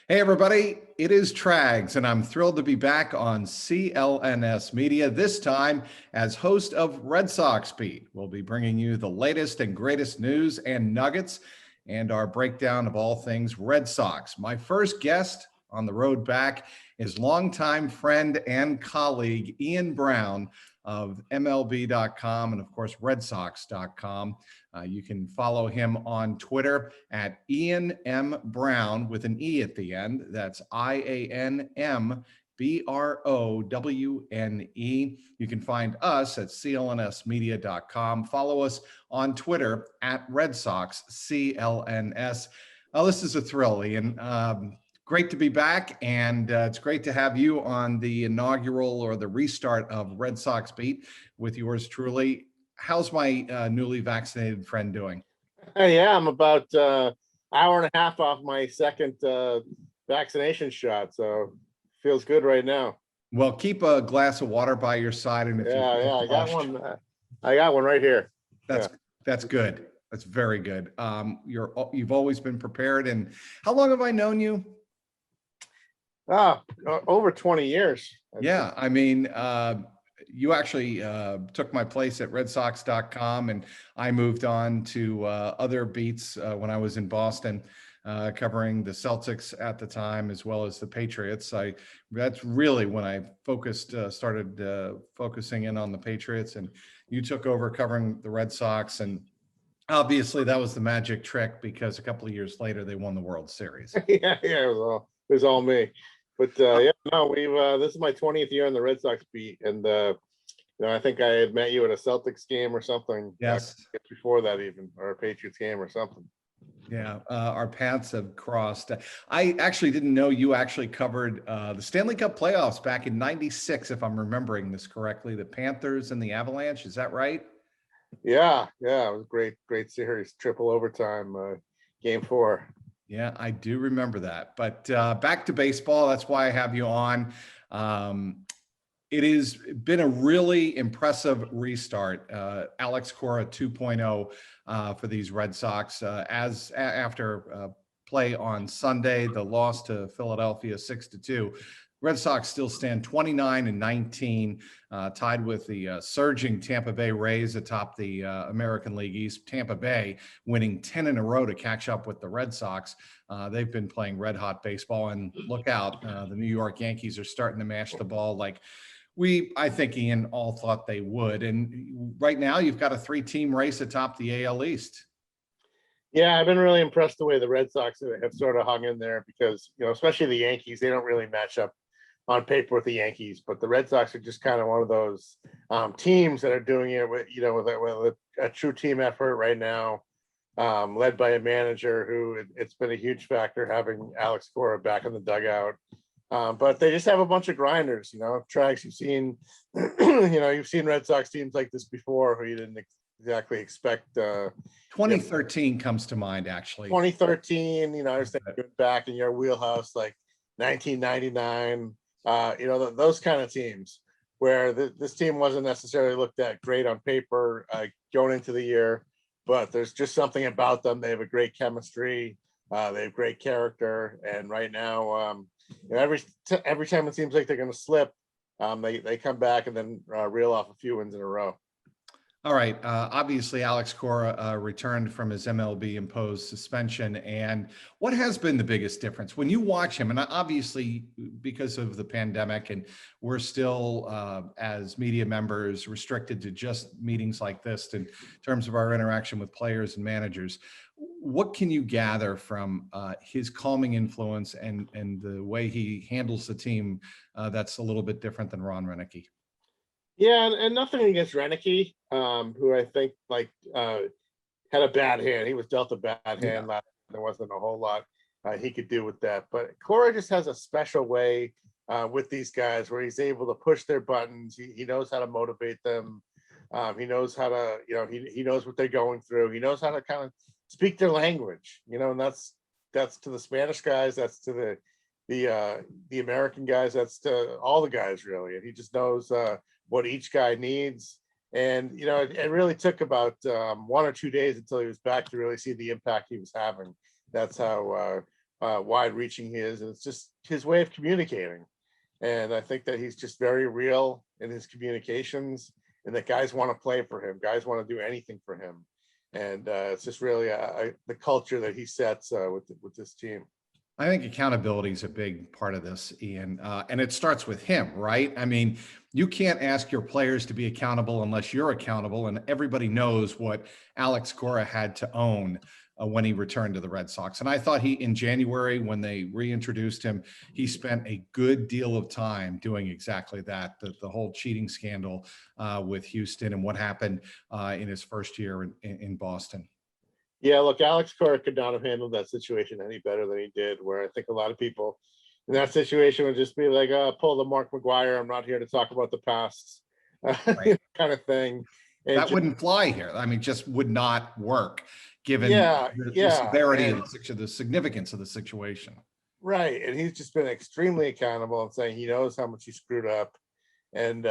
Hey, everybody, it is Trags, and I'm thrilled to be back on CLNS Media, this time as host of Red Sox Beat. We'll be bringing you the latest and greatest news and nuggets and our breakdown of all things Red Sox. My first guest on the road back is longtime friend and colleague Ian Browne of MLB.com and, of course, RedSox.com. You can follow him on Twitter at Ian M. Browne with an E at the end. That's IANM BROWNE. You can find us at CLNSmedia.com. Follow us on Twitter at Red Sox CLNS. This is a thrill, Ian. Great to be back, and it's great to have you on the inaugural or the restart of Red Sox Beat with yours truly. How's my newly vaccinated friend doing? Yeah, I'm about hour and a half off my second vaccination shot, so feels good right now. Well, keep a glass of water by your side, and if I got one. I got one right here. That's good. That's very good. You've always been prepared. And how long have I known you? Over 20 years. Yeah, I mean, you actually took my place at redsox.com, and I moved on to other beats when I was in Boston, covering the Celtics at the time, as well as the Patriots. That's really when I started focusing in on the Patriots, and you took over covering the Red Sox. And obviously that was the magic trick, because a couple of years later they won the World Series. yeah, it was all me. But this is my 20th year on the Red Sox beat, and I think I had met you at a Celtics game or something. Yes, before that, even, or a Patriots game or something. Yeah, our paths have crossed. I actually didn't know you actually covered the Stanley Cup playoffs back in '96, if I'm remembering this correctly. The Panthers and the Avalanche, is that right? Yeah, it was a great series, triple overtime, game 4. Yeah, I do remember that. But back to baseball, that's why I have you on. It has been a really impressive restart. Alex Cora 2.0 for these Red Sox. After play on Sunday, the loss to Philadelphia 6-2. Red Sox still stand 29-19, tied with the surging Tampa Bay Rays atop the American League East. Tampa Bay winning 10 in a row to catch up with the Red Sox. They've been playing red hot baseball, and look out, the New York Yankees are starting to mash the ball like I think, Ian, all thought they would. And right now you've got a 3-team race atop the AL East. Yeah, I've been really impressed the way the Red Sox have sort of hung in there, because, especially the Yankees, they don't really match up on paper with the Yankees, but the Red Sox are just kind of one of those teams that are doing it with a true team effort right now, led by a manager who it's been a huge factor having Alex Cora back in the dugout. But they just have a bunch of grinders, Trags. You've seen, you've seen Red Sox teams like this before, who you didn't exactly expect. 2013 comes to mind, actually. 2013, I was thinking back in your wheelhouse, like 1999. Those kind of teams where this team wasn't necessarily looked at great on paper going into the year, but there's just something about them. They have a great chemistry. They have great character, and right now, every time it seems like they're going to slip, they come back and then reel off a few wins in a row. All right. Obviously, Alex Cora returned from his MLB-imposed suspension. And what has been the biggest difference when you watch him? And obviously, because of the pandemic, and we're still, as media members, restricted to just meetings like this in terms of our interaction with players and managers. What can you gather from his calming influence and the way he handles the team that's a little bit different than Ron Renneke? Yeah, and nothing against Renneke, who I think had a bad hand. He was dealt a bad hand last. There wasn't a whole lot he could do with that. But Cora just has a special way with these guys where he's able to push their buttons. He knows how to motivate them. He knows how to, he knows what they're going through. He knows how to kind of speak their language, and that's to the Spanish guys, that's to the American guys, that's to all the guys, really. And he just knows what each guy needs. And, it really took about 1 or 2 days until he was back to really see the impact he was having. That's how wide reaching he is. And it's just his way of communicating. And I think that he's just very real in his communications, and that guys want to play for him. Guys want to do anything for him. And it's just really the culture that he sets with this team. I think accountability is a big part of this, Ian, and it starts with him, right? I mean, you can't ask your players to be accountable unless you're accountable, and everybody knows what Alex Cora had to own when he returned to the Red Sox. And I thought in January, when they reintroduced him, he spent a good deal of time doing exactly that, the whole cheating scandal with Houston and what happened in his first year in Boston. Yeah, look, Alex Cora could not have handled that situation any better than he did, where I think a lot of people in that situation would just be like, pull the Mark McGuire, I'm not here to talk about the past, Right. kind of thing. And That wouldn't fly here. I mean, just would not work given the severity of the significance of the situation. Right. And he's just been extremely accountable and saying he knows how much he screwed up. And,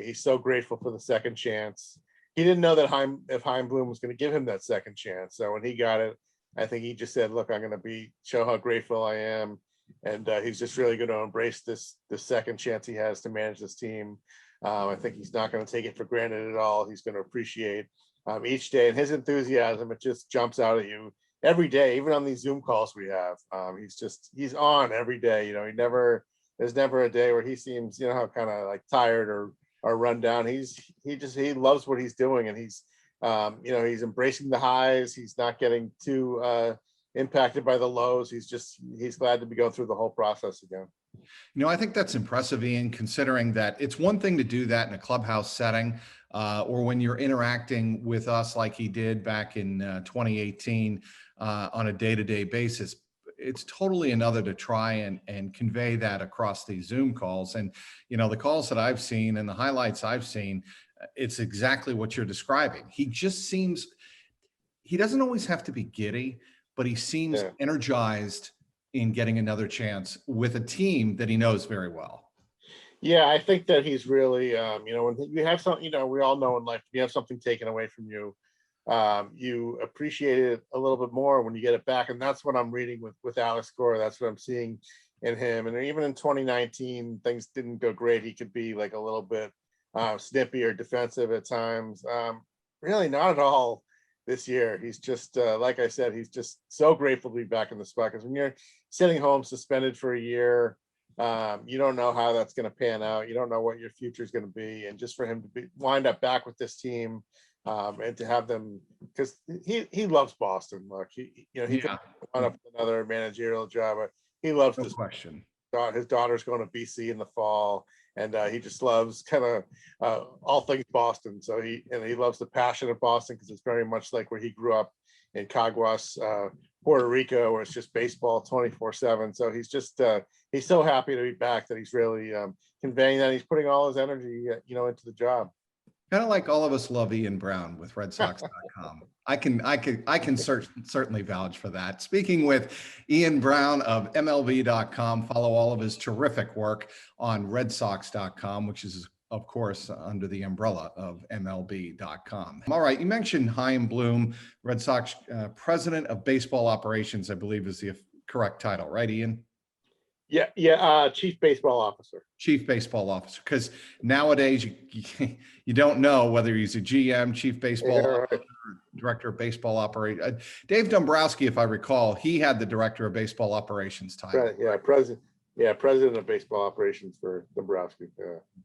he's so grateful for the second chance. He didn't know that if Chaim Bloom was going to give him that second chance. So when he got it, I think he just said, look, I'm going to show how grateful I am. And he's just really going to embrace the second chance he has to manage this team. I think he's not going to take it for granted at all. He's going to appreciate each day, and his enthusiasm, it just jumps out at you every day, even on these Zoom calls we have. He's on every day. There's never a day where he seems, how kind of like tired or run down. He loves what he's doing, and he's embracing the highs. He's not getting too impacted by the lows. He's glad to be going through the whole process again. I think that's impressive, Ian, considering that it's one thing to do that in a clubhouse setting, or when you're interacting with us like he did back in 2018 on a day-to-day basis. It's totally another to try and convey that across these Zoom calls. And, the calls that I've seen and the highlights I've seen, it's exactly what you're describing. He doesn't always have to be giddy, but he seems energized in getting another chance with a team that he knows very well. Yeah, I think that he's really, when you have something, we all know in life, you have something taken away from you, you appreciate it a little bit more when you get it back. And that's what I'm reading with Alex Cora. That's what I'm seeing in him. And even in 2019, things didn't go great. He could be like a little bit snippy or defensive at times. Really not at all this year. He's just, like I said, he's just so grateful to be back in the spot, because when you're sitting home suspended for a year, you don't know how that's going to pan out. You don't know what your future is going to be. And just for him to wind up back with this team, and to have them, because he loves Boston. Look, he could wind up with another managerial job. He loves this question. His daughter's going to BC in the fall, and he just loves kind of all things Boston. So he loves the passion of Boston, because it's very much like where he grew up in Caguas, Puerto Rico, where it's just baseball 24/7. So he's just he's so happy to be back that he's really conveying that. He's putting all his energy into the job. Kind of like all of us love Ian Browne with RedSox.com. I can certainly vouch for that. Speaking with Ian Browne of MLB.com, follow all of his terrific work on RedSox.com, which is, of course, under the umbrella of MLB.com. All right, you mentioned Chaim Bloom, Red Sox President of Baseball Operations, I believe is the correct title, right, Ian? Yeah. Chief Baseball Officer. Chief Baseball Officer, because nowadays you don't know whether he's a GM, Chief Baseball Officer, Director of Baseball Operations. Dave Dombrowski, if I recall, he had the Director of Baseball Operations title. President of Baseball Operations for Dombrowski.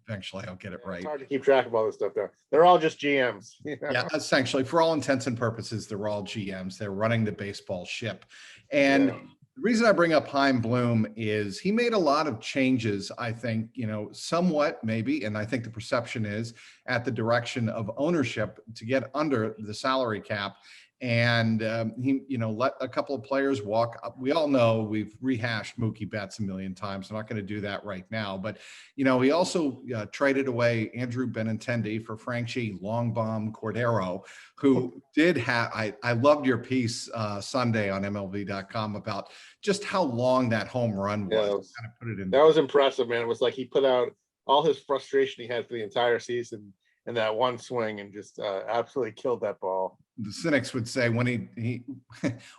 Eventually, I'll get it right. It's hard to keep track of all this stuff now. They're all just GMs. Yeah, essentially, for all intents and purposes, they're all GMs. They're running the baseball ship. And the reason I bring up Chaim Bloom is he made a lot of changes, I think, somewhat maybe, and I think the perception is at the direction of ownership to get under the salary cap. And he, let a couple of players walk up. We all know we've rehashed Mookie Betts a million times. I'm not going to do that right now. But, he also traded away Andrew Benintendi for Franchi Long Bomb Cordero, who did have, I loved your piece Sunday on MLB.com about just how long that home run was. Kind of put it in. That was impressive, man. It was like he put out all his frustration he had for the entire season in that one swing and just absolutely killed that ball. The cynics would say when he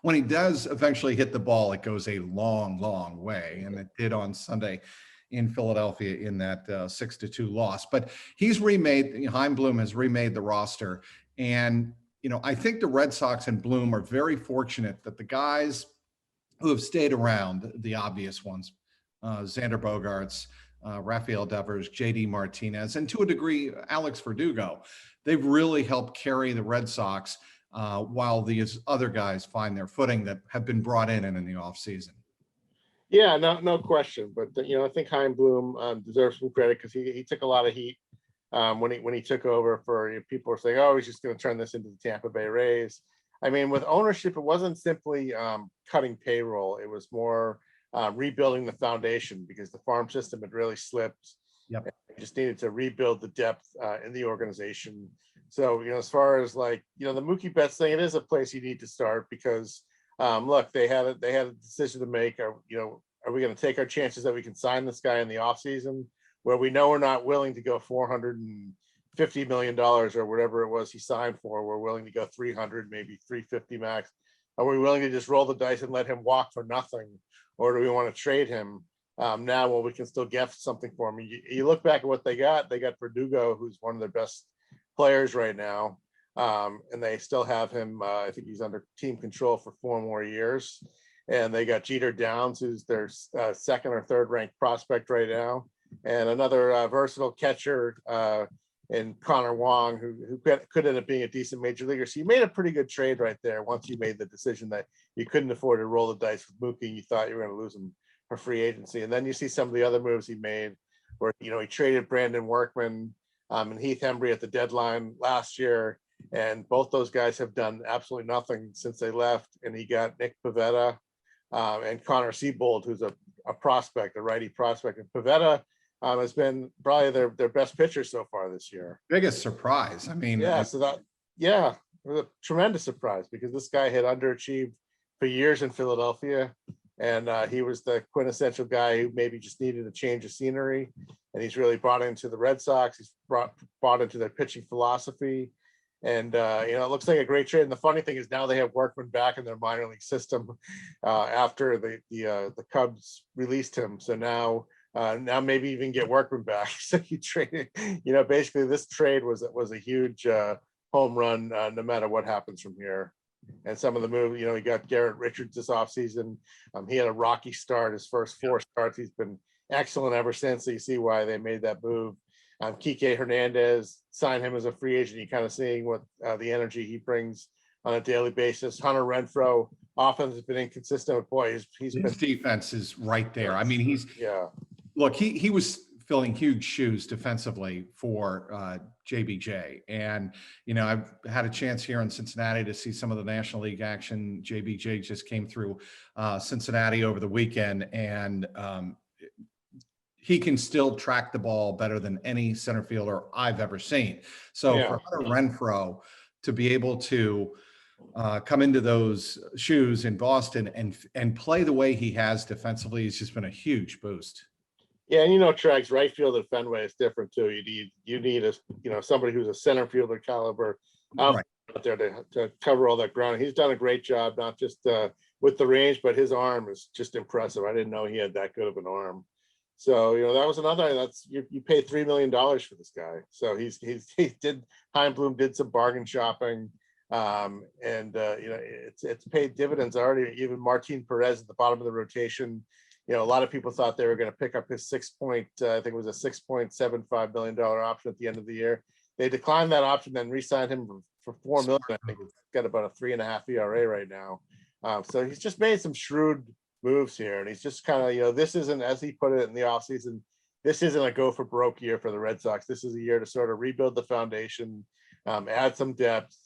when he does eventually hit the ball, it goes a long, long way. And it did on Sunday in Philadelphia in that 6-2 loss. But he's remade, Chaim Bloom has remade the roster. And, I think the Red Sox and Bloom are very fortunate that the guys who have stayed around, the obvious ones, Xander Bogaerts, Rafael Devers, JD Martinez, and to a degree, Alex Verdugo, they've really helped carry the Red Sox while these other guys find their footing that have been brought in the offseason. Yeah, no question. But I think Chaim Bloom deserves some credit because he took a lot of heat when he took over. For people were saying, oh, he's just going to turn this into the Tampa Bay Rays. I mean, with ownership, it wasn't simply cutting payroll; it was more rebuilding the foundation because the farm system had really slipped. Yep. You just needed to rebuild the depth in the organization. So, as far as the Mookie Betts thing, it is a place you need to start because look, they had a decision to make. Are we going to take our chances that we can sign this guy in the offseason where we know we're not willing to go $450 million or whatever it was he signed for? We're willing to go 300, maybe 350 max. Are we willing to just roll the dice and let him walk for nothing? Or do we want to trade him now while we can still get something for him? You look back at what they got Verdugo, who's one of their best players right now. And they still have him. I think he's under team control for 4 more years. And they got Jeter Downs, who's their second or third ranked prospect right now. And another versatile catcher in Connor Wong, who could end up being a decent major leaguer. So you made a pretty good trade right there once you made the decision that you couldn't afford to roll the dice with Mookie. You thought you were going to lose him for free agency. And then you see some of the other moves he made where, he traded Brandon Workman and Heath Hembry at the deadline last year. And both those guys have done absolutely nothing since they left. And he got Nick Pivetta and Connor Siebold, who's a prospect, a righty prospect. And Pivetta has been probably their best pitcher so far this year. Biggest surprise. I mean, it was a tremendous surprise because this guy had underachieved for years in Philadelphia. And he was the quintessential guy who maybe just needed a change of scenery. And he's really brought into the Red Sox. He's brought into their pitching philosophy. And, it looks like a great trade. And the funny thing is now they have Workman back in their minor league system after the Cubs released him. So now maybe even get Workman back. So you traded, basically this trade was a huge home run no matter what happens from here. And some of the moves, he got Garrett Richards this offseason. He had a rocky start, his first 4 starts. He's been excellent ever since. So you see why they made that move. Kike Hernandez, signed him as a free agent. You kind of seeing what the energy he brings on a daily basis. Hunter Renfroe, offense has been inconsistent, but boy, his defense is right there. I mean, he was filling huge shoes defensively for JBJ. And, I've had a chance here in Cincinnati to see some of the National League action. JBJ just came through Cincinnati over the weekend, and he can still track the ball better than any center fielder I've ever seen. So for Hunter Renfroe to be able to come into those shoes in Boston and play the way he has defensively has just been a huge boost. Yeah, and Trags, right field at Fenway is different too. You need a somebody who's a center fielder caliber out there to cover all that ground. He's done a great job, not just with the range, but his arm is just impressive. I didn't know he had that good of an arm. So that was another. That's you paid $3 million for this guy. So Chaim Bloom did some bargain shopping, and it's paid dividends already. Even Martin Perez at the bottom of the rotation. A lot of people thought they were going to pick up his I think it was a $6.75 million option at the end of the year. They declined that option, then re-signed him for $4 million. I think he's got about a 3.5 ERA right now. So he's just made some shrewd moves here, and he's just kind of, this isn't, as he put it in the offseason, this isn't a go for broke year for the Red Sox. This is a year to sort of rebuild the foundation, add some depth,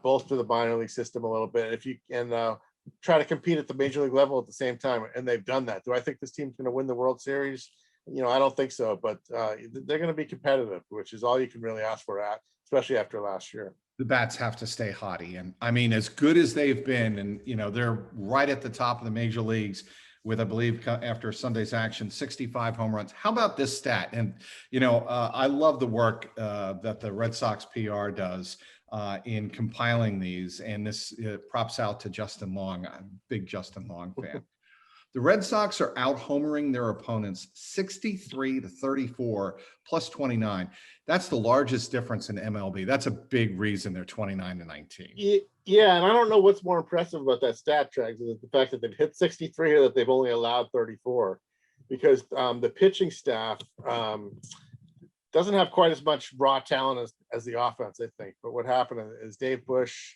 bolster the minor league system a little bit. If you can try to compete at the major league level at the same time, and they've done that. Do I think this team's going to win the World Series? I don't think so, but they're going to be competitive, which is all you can really ask for, especially after last year. The bats have to stay hotty, and I mean, as good as they've been, and they're right at the top of the major leagues with, I believe, after Sunday's action, 65 home runs. How about this stat? And I love the work that the Red Sox PR does in compiling these. And this props out to Justin Long. I'm a big Justin Long fan. The Red Sox are out homering their opponents 63-34 plus 29. That's the largest difference in MLB. That's a big reason they're 29-19. Yeah, and I don't know what's more impressive about that stat, Trags, is the fact that they've hit 63 or that they've only allowed 34, because the pitching staff doesn't have quite as much raw talent as the offense, I think. But what happened is Dave Bush,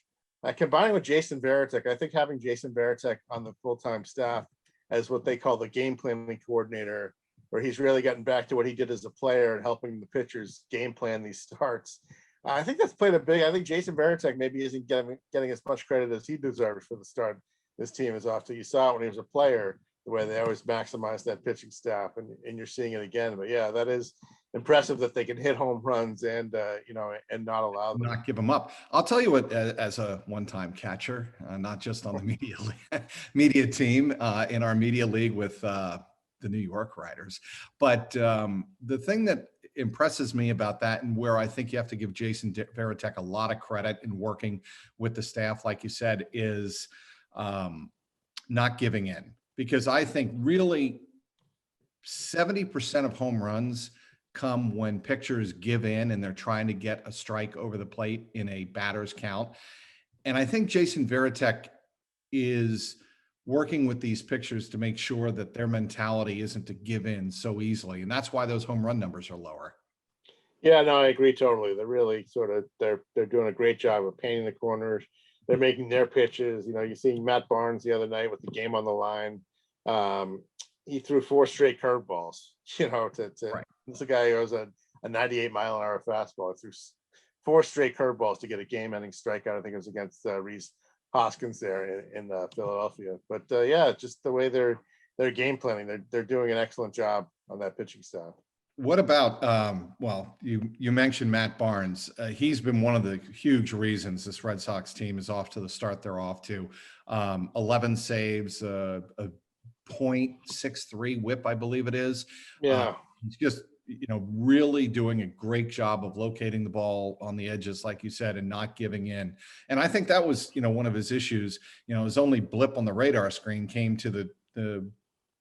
combined with Jason Varitek, I think having Jason Varitek on the full-time staff as what they call the game planning coordinator, where he's really gotten back to what he did as a player and helping the pitchers game plan these starts. I think that's played a big. I think Jason Varitek maybe isn't getting as much credit as he deserves for the start this team is off to. You saw it when he was a player, the way they always maximize that pitching staff, and you're seeing it again. But yeah, that is impressive that they can hit home runs and and not allow them. Not give them up. I'll tell you what, as a one-time catcher, not just on the media team in our media league with the New York Riders, but the thing that impresses me about that, and where I think you have to give Jason Varitek a lot of credit in working with the staff, like you said, is not giving in. Because I think really 70% of home runs come when pitchers give in and they're trying to get a strike over the plate in a batter's count. And I think Jason Varitek is working with these pitchers to make sure that their mentality isn't to give in so easily. And that's why those home run numbers are lower. Yeah, no, I agree totally. They're really they're doing a great job of painting the corners. They're making their pitches. You're seeing Matt Barnes the other night with the game on the line. He threw 4 straight curveballs, Right. This guy who has a 98-mile-an-hour fastball. He threw 4 straight curveballs to get a game-ending strikeout. I think it was against Reese Hoskins there in Philadelphia. But yeah, just the way they're game planning, they're doing an excellent job on that pitching staff. What about, well, you mentioned Matt Barnes. He's been one of the huge reasons this Red Sox team is off to the start they're off to. 11 saves, a .63 whip, I believe it is. Yeah. He's just, really doing a great job of locating the ball on the edges, like you said, and not giving in. And I think that was, one of his issues. His only blip on the radar screen came to the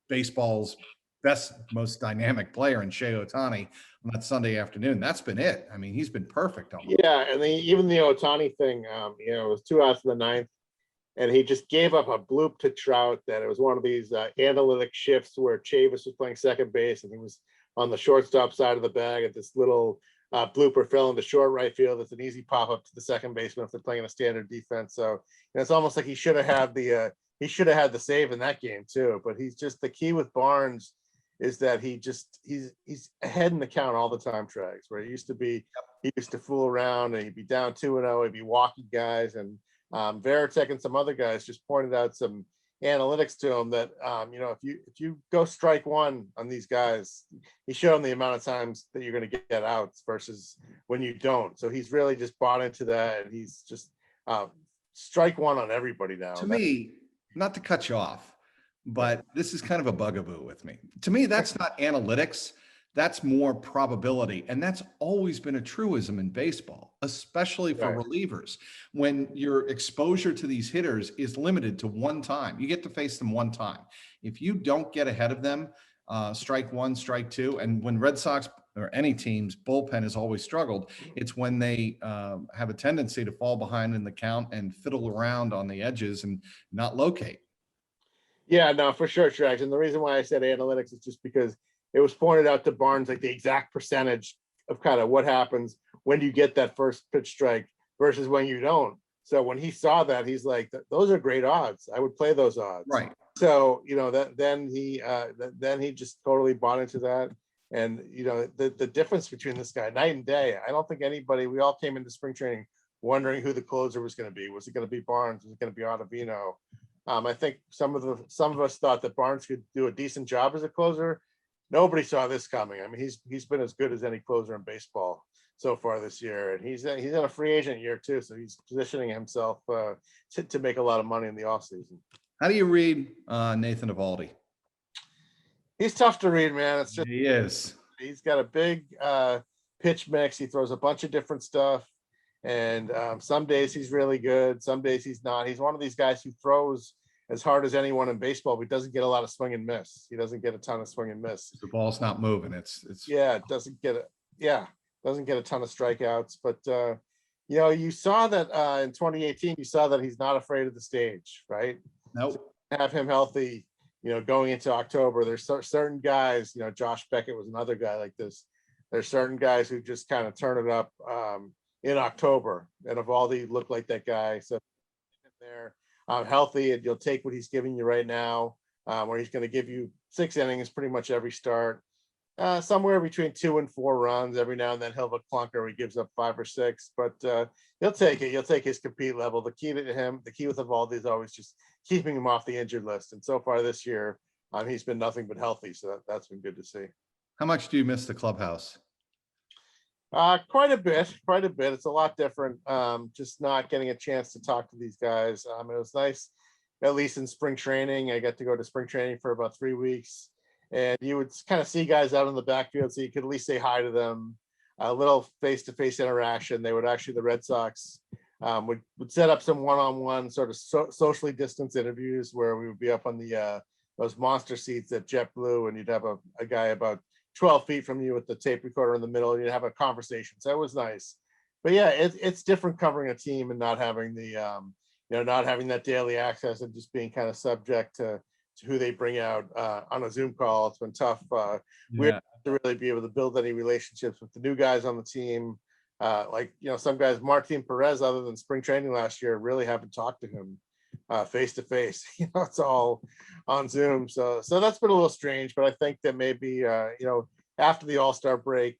baseball's best, most dynamic player in Shohei Ohtani on that Sunday afternoon. That's been it. I mean, he's been perfect. Yeah, and even the Ohtani thing, it was 2 outs in the 9th, and he just gave up a bloop to Trout. That it was one of these analytic shifts where Chavis was playing second base, and he was on the shortstop side of the bag at this little blooper fell into short right field. It's an easy pop up to the second baseman if they're playing a standard defense. So it's almost like he should have had the save in that game too. But he's just, the key with Barnes is that he's ahead in the count all the time, Trags, where he used to fool around and he'd be down 2-0, he'd be walking guys, and Varitek and some other guys just pointed out some analytics to him that if you go strike one on these guys, he showed them the amount of times that you're going to get outs versus when you don't. So he's really just bought into that, and he's just strike one on everybody now. To me, not to cut you off, but this is kind of a bugaboo with me. To me, that's not analytics. That's more probability. And that's always been a truism in baseball, especially for relievers. When your exposure to these hitters is limited to one time, you get to face them one time. If you don't get ahead of them, strike one, strike two. And when Red Sox or any team's bullpen has always struggled, it's when they have a tendency to fall behind in the count and fiddle around on the edges and not locate. Yeah, no, for sure, Trags. And the reason why I said analytics is just because it was pointed out to Barnes, like the exact percentage of kind of what happens when you get that first pitch strike versus when you don't. So when he saw that, he's like, those are great odds. I would play those odds. Right. So, then he just totally bought into that. And, the difference between this guy, night and day, I don't think we all came into spring training wondering who the closer was going to be. Was it going to be Barnes? Was it going to be Ottavino? I think some of us thought that Barnes could do a decent job as a closer. Nobody saw this coming. I mean, he's been as good as any closer in baseball so far this year, and he's in a free agent year too, so he's positioning himself to make a lot of money in the offseason. How do you read Nathan Eovaldi? He's tough to read, man. It's just, he is. He's got a big pitch mix. He throws a bunch of different stuff. And some days he's really good. Some days he's not. He's one of these guys who throws as hard as anyone in baseball, but he doesn't get a lot of swing and miss. He doesn't get a ton of swing and miss. The ball's not moving. It's yeah, it doesn't get it. Yeah, doesn't get a ton of strikeouts. But you know, you saw that in 2018, you saw that he's not afraid of the stage, right? nope. To have him healthy, you know, going into October. There's certain guys, you know, Josh Beckett was another guy like this. There's certain guys who just kind of turn it up in October, and Evaldi looked like that guy. So there, healthy, and you'll take what he's giving you right now, where he's going to give you 6 innings pretty much every start, somewhere between 2 and 4 runs. Every now and then he'll have a clunker where he gives up 5 or 6, but he'll take it. You'll take his compete level. The key to him, the key with Evaldi is always just keeping him off the injured list. And so far this year, he's been nothing but healthy. So that's been good to see. How much do you miss the clubhouse? Quite a bit. It's a lot different. Just not getting a chance to talk to these guys. It was nice, at least in spring training. I got to go to spring training for about 3 weeks, and you would kind of see guys out in the backfield, so you could at least say hi to them. A little face-to-face interaction. They would actually, the Red Sox would set up some one-on-one sort of socially distanced interviews where we would be up on the those monster seats at JetBlue, and you'd have a guy about 12 feet from you with the tape recorder in the middle, and you'd have a conversation. So it was nice. But yeah, it's different covering a team and not having the you know, not having that daily access and just being kind of subject to who they bring out on a Zoom call. It's been tough. We have to really be able to build any relationships with the new guys on the team. Like, you know, some guys, Martin Perez, other than spring training last year, really haven't talked to him face to face. You know, it's all on Zoom. So that's been a little strange, but I think that maybe, you know, after the All-Star break,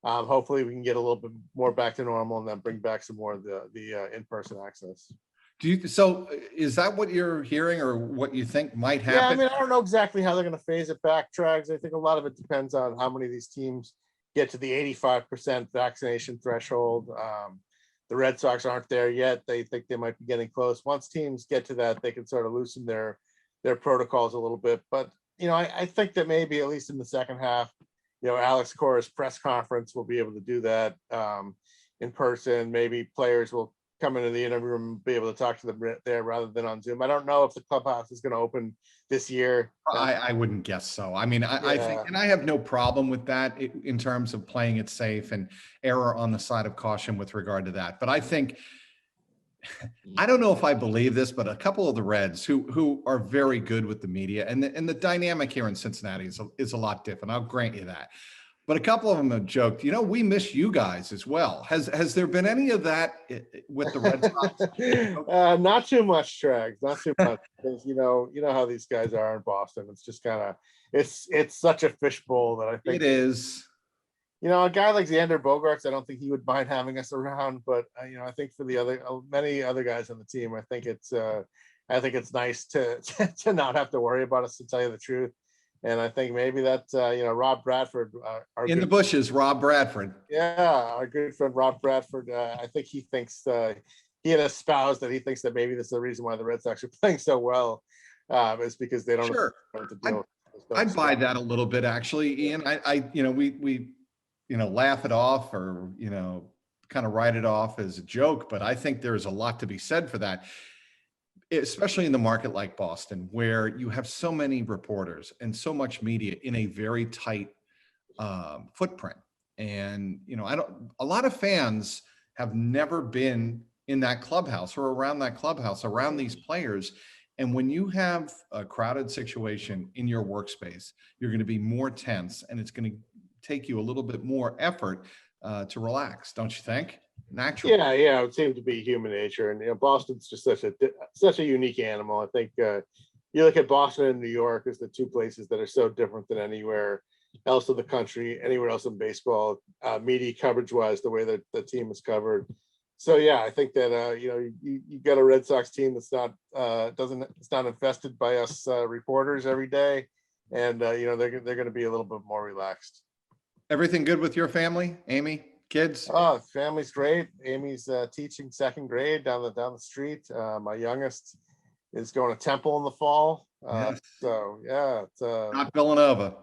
hopefully we can get a little bit more back to normal and then bring back some more of the in-person access. So is that what you're hearing or what you think might happen? Yeah, I mean, I don't know exactly how they're going to phase it back, Trags. I think a lot of it depends on how many of these teams get to the 85% vaccination threshold. The Red Sox aren't there yet. They think they might be getting close. Once teams get to that, they can sort of loosen their protocols a little bit. But, you know, I think that maybe at least in the second half, you know, Alex Cora's press conference will be able to do that in person. Maybe players will come into the interview room and be able to talk to them there rather than on Zoom. I don't know if the clubhouse is going to open this year. I wouldn't guess so. I mean, I think, and I have no problem with that in terms of playing it safe and error on the side of caution with regard to that. But I think, I don't know if I believe this, but a couple of the Reds who are very good with the media, and the dynamic here in Cincinnati is a lot different. I'll grant you that. But a couple of them have joked, you know, we miss you guys as well. Has there been any of that with the Red Sox? Not too much, Trags. Not too much. Because you know how these guys are in Boston. It's just kind of it's such a fishbowl that I think it is. You know, a guy like Xander Bogaerts, I don't think he would mind having us around. But you know, I think for the many other guys on the team, I think it's nice to to not have to worry about us, to tell you the truth. And I think maybe that, you know, Rob Bradford. In the bushes, Rob Bradford. Yeah, our good friend Rob Bradford. I think he thinks he had espoused that he thinks that maybe this is the reason why the Red Sox are playing so well, is because they don't Sure. have to deal with this. I'd buy that a little bit, actually, Ian. I you know, we you know, laugh it off or, you know, kind of write it off as a joke, but I think there's a lot to be said for that, especially in the market like Boston, where you have so many reporters and so much media in a very tight footprint. And, you know, a lot of fans have never been in that clubhouse or around that clubhouse, around these players. And when you have a crowded situation in your workspace, you're going to be more tense, and it's going to take you a little bit more effort to relax, don't you think? Naturally. Yeah, it would seem to be human nature, and you know, Boston's just such a unique animal. I think you look at Boston and New York as the two places that are so different than anywhere else in the country, anywhere else in baseball, media coverage wise, the way that the team is covered. So yeah, I think that you know, you got a Red Sox team that's not it's not infested by us reporters every day, and you know, they're going to be a little bit more relaxed. Everything good with your family, Amy? Kids? Oh, family's great. Amy's teaching second grade down the street. My youngest is going to Temple in the fall. Yes. So yeah, it's Not Villanova.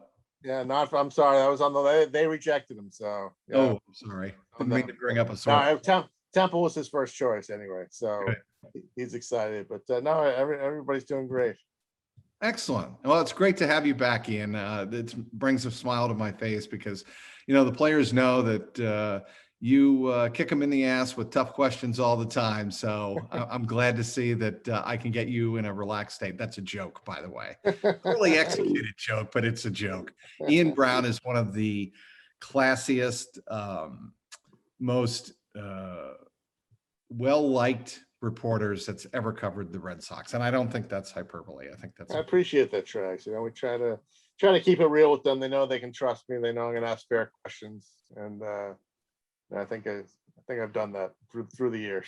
yeah, not. I'm sorry, I was on they rejected him. So yeah. Oh, sorry. Didn't mean to bring up a sore. No, Temple was his first choice anyway, so Good. he's excited. But no, everybody's doing great. Excellent. Well, it's great to have you back, Ian. It brings a smile to my face because, you know, the players know that you kick them in the ass with tough questions all the time. So I'm glad to see that I can get you in a relaxed state. That's a joke, by the way. Poorly executed joke, but it's a joke. Ian Browne is one of the classiest, most well-liked reporters that's ever covered the Red Sox. And I don't think that's hyperbole. I think that's I appreciate that, Trags. You know, we try to keep it real with them. They know they can trust me. They know I'm going to ask fair questions, and I think I've done that through the years.